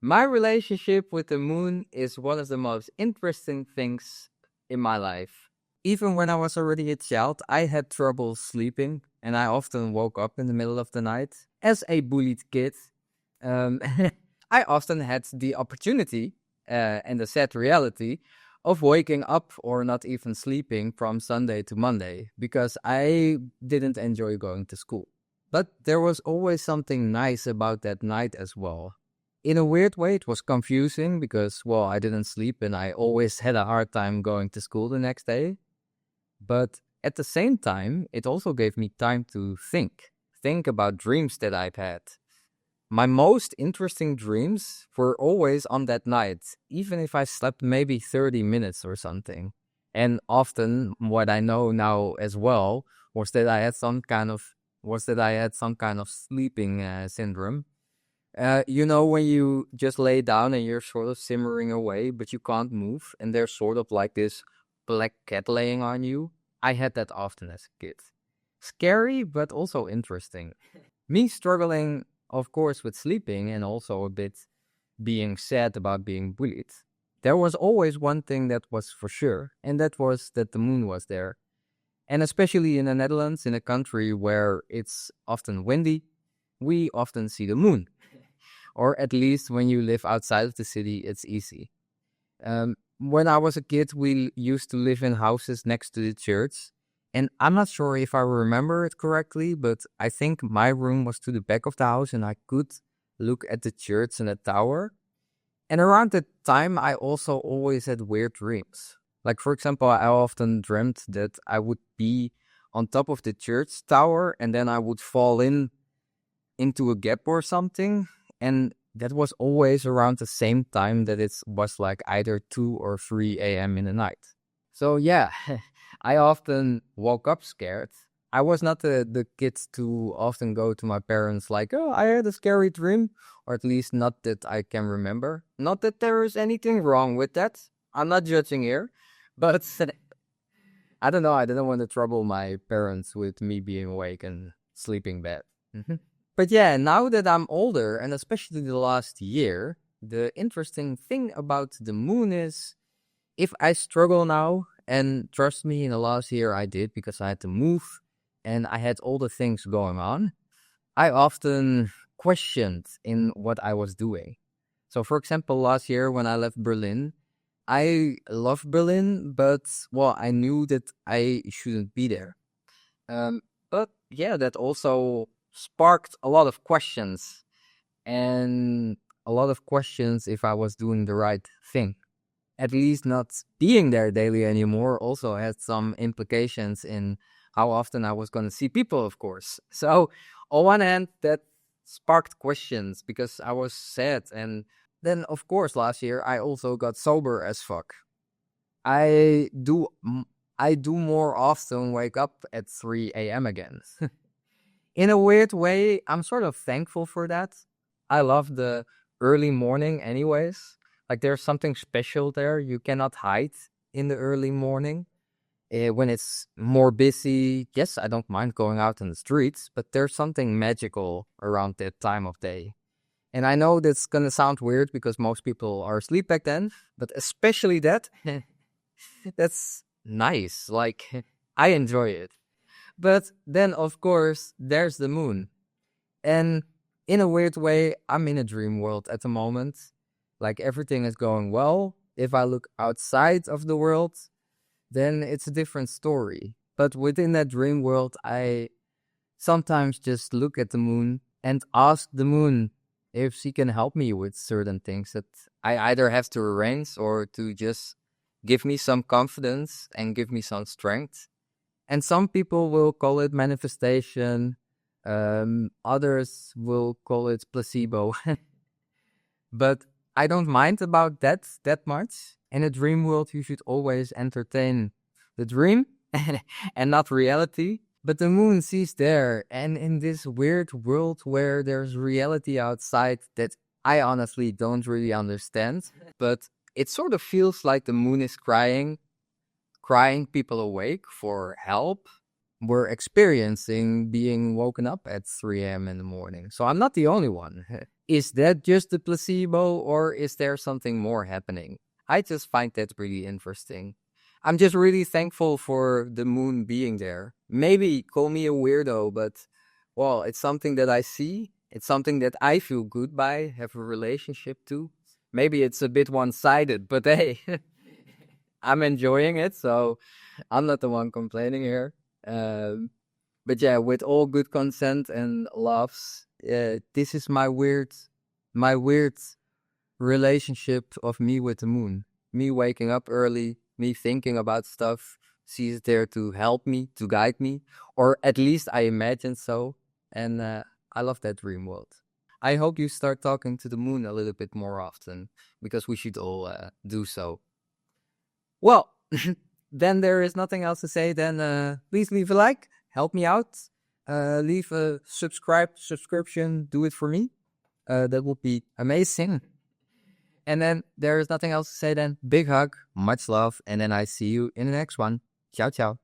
My relationship with the moon is one of the most interesting things in my life. Even when I was already a child, I had trouble sleeping and I often woke up in the middle of the night. As a bullied kid, um, I often had the opportunity and the sad reality of waking up or not even sleeping from Sunday to Monday because I didn't enjoy going to school. But there was always something nice about that night as well. In a weird way, it was confusing because, well, I didn't sleep and I always had a hard time going to school the next day. But at the same time, it also gave me time to think about dreams that I've had. My most interesting dreams were always on that night, even if I slept maybe 30 minutes or something. And often what I know now as well was that I had some kind of sleeping syndrome. When you just lay down and you're sort of simmering away, but you can't move, and there's sort of like this black cat laying on you. I had that often as a kid. Scary, but also interesting. Me struggling, of course, with sleeping and also a bit being sad about being bullied. There was always one thing that was for sure, and that was that the moon was there. And especially in the Netherlands, in a country where it's often windy, we often see the moon. Or at least when you live outside of the city, it's easy. When I was a kid, we used to live in houses next to the church. And I'm not sure if I remember it correctly, but I think my room was to the back of the house and I could look at the church and the tower. And around that time, I also always had weird dreams. Like, for example, I often dreamt that I would be on top of the church tower and then I would fall into a gap or something. And that was always around the same time that it was like either 2 or 3 a.m. in the night. So yeah, I often woke up scared. I was not the kid to often go to my parents like, oh, I had a scary dream, or at least not that I can remember. Not that there is anything wrong with that. I'm not judging here, but I don't know. I didn't want to trouble my parents with me being awake and sleeping bad. But yeah, now that I'm older, and especially the last year, the interesting thing about the moon is if I struggle now, and trust me, in the last year I did because I had to move and I had all the things going on, I often questioned in what I was doing. So, for example, last year when I left Berlin, I love Berlin, but well, I knew that I shouldn't be there. But yeah, that also sparked a lot of questions and a lot of questions if I was doing the right thing. At least not being there daily anymore also had some implications in how often I was going to see people, of course. So, on one hand, that sparked questions because I was sad. And then, of course, last year I also got sober as fuck. I do. I do more often wake up at 3 a.m. again. In a weird way, I'm sort of thankful for that. I love the early morning, anyways. Like, there's something special there. You cannot hide in the early morning. When it's more busy, yes, I don't mind going out in the streets, but there's something magical around that time of day. And I know that's gonna sound weird because most people are asleep back then, but especially that, that's nice. Like, I enjoy it. But then, of course, there's the moon. And in a weird way, I'm in a dream world at the moment. Like everything is going well. If I look outside of the world, then it's a different story. But within that dream world, I sometimes just look at the moon and ask the moon if she can help me with certain things that I either have to arrange or to just give me some confidence and give me some strength. And some people will call it manifestation. Others will call it placebo. But I don't mind about that much. In a dream world, you should always entertain the dream and not reality. But the moon sees there, and in this weird world where there's reality outside that I honestly don't really understand, but it sort of feels like the moon is crying people awake for help. were experiencing being woken up at 3 a.m. in the morning. So I'm not the only one. Is that just the placebo, or is there something more happening? I just find that really interesting. I'm just really thankful for the moon being there. Maybe call me a weirdo, but well, it's something that I see. It's something that I feel good by, have a relationship to. Maybe it's a bit one-sided, but hey, I'm enjoying it, so I'm not the one complaining here. Um, but yeah, with all good consent and loves, this is my weird relationship of me with the moon. Me waking up early, me thinking about stuff. She's there to help me, to guide me, or at least I imagine so. And I love that dream world. I hope you start talking to the moon a little bit more often, because we should all do so. Well, then there is nothing else to say. Then please leave a like, help me out, leave a subscription, do it for me. That would be amazing. And then there is nothing else to say then. Big hug, much love, and then I see you in the next one. Ciao, ciao.